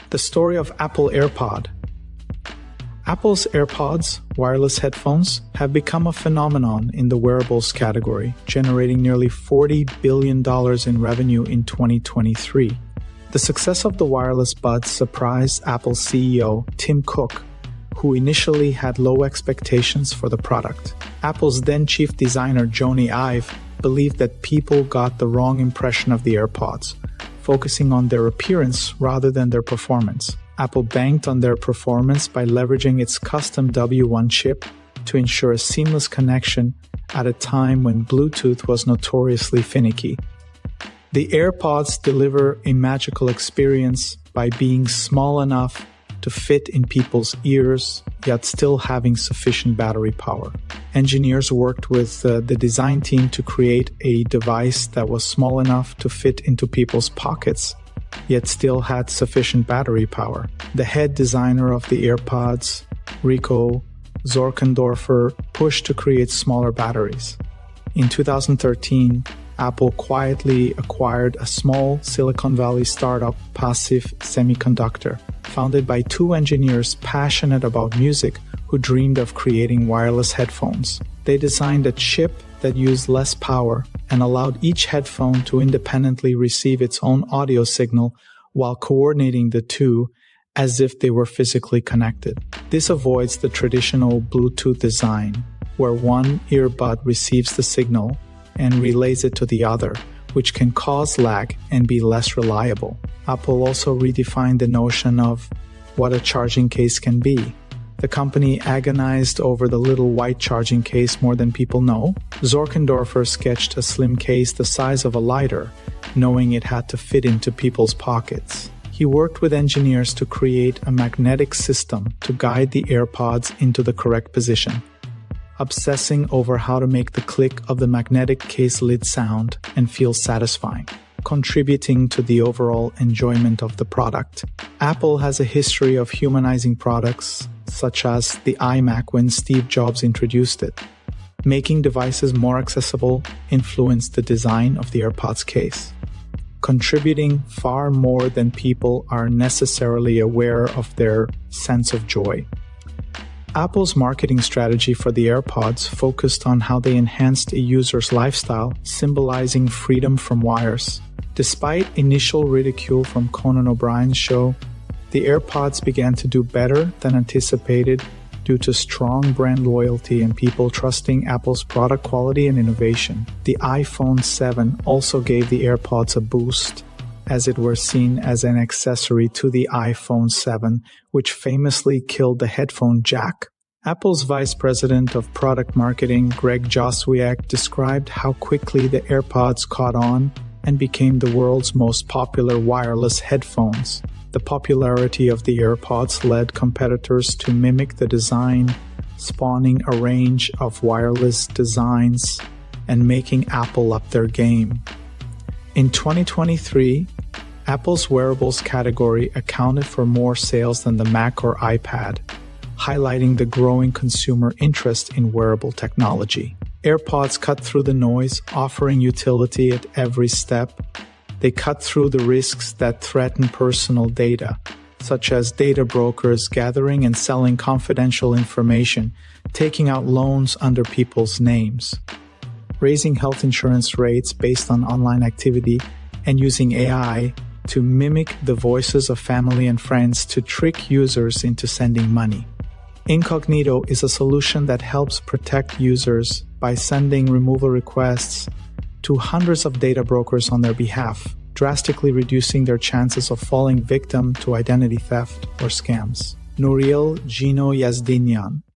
The story of Apple AirPod. Apple's AirPods, wireless headphones, have become a phenomenon in the wearables category, generating nearly $40 billion in revenue in 2023. The success of the wireless buds surprised Apple's CEO, Tim Cook, who initially had low expectations for the product. Apple's then chief designer, Jony Ive, believed that people got the wrong impression of the AirPods, focusing on their appearance rather than their performance. Apple banked on their performance by leveraging its custom W1 chip to ensure a seamless connection at a time when Bluetooth was notoriously finicky. The AirPods deliver a magical experience by being small enough to fit in people's ears, yet still having sufficient battery power. Engineers worked with the design team to create a device that was small enough to fit into people's pockets, yet still had sufficient battery power. The head designer of the AirPods, Rico Zorkendorfer, pushed to create smaller batteries. In 2013, Apple quietly acquired a small Silicon Valley startup, Passive Semiconductor, founded by two engineers passionate about music who dreamed of creating wireless headphones. They designed a chip that used less power and allowed each headphone to independently receive its own audio signal while coordinating the two as if they were physically connected. This avoids the traditional Bluetooth design, where one earbud receives the signal and relays it to the other, which can cause lag and be less reliable. Apple also redefined the notion of what a charging case can be. The company agonized over the little white charging case more than people know. Zorkendorfer sketched a slim case the size of a lighter, knowing it had to fit into people's pockets. He worked with engineers to create a magnetic system to guide the AirPods into the correct position, obsessing over how to make the click of the magnetic case lid sound and feel satisfying, contributing to the overall enjoyment of the product. Apple has a history of humanizing products, such as the iMac when Steve Jobs introduced it. Making devices more accessible influenced the design of the AirPods case, contributing far more than people are necessarily aware of their sense of joy. Apple's marketing strategy for the AirPods focused on how they enhanced a user's lifestyle, symbolizing freedom from wires. Despite initial ridicule from Conan O'Brien's show, the AirPods began to do better than anticipated due to strong brand loyalty and people trusting Apple's product quality and innovation. The iPhone 7 also gave the AirPods a boost, as it were seen as an accessory to the iPhone 7, which famously killed the headphone jack. Apple's vice president of product marketing, Greg Joswiak, described how quickly the AirPods caught on and became the world's most popular wireless headphones. The popularity of the AirPods led competitors to mimic the design, spawning a range of wireless designs and making Apple up their game. In 2023, Apple's wearables category accounted for more sales than the Mac or iPad, highlighting the growing consumer interest in wearable technology. AirPods cut through the noise, offering utility at every step. They cut through the risks that threaten personal data, such as data brokers gathering and selling confidential information, taking out loans under people's names, raising health insurance rates based on online activity, and using AI to mimic the voices of family and friends to trick users into sending money. Incognito is a solution that helps protect users by sending removal requests to hundreds of data brokers on their behalf, drastically reducing their chances of falling victim to identity theft or scams. Nouriel Gino Yazdinian,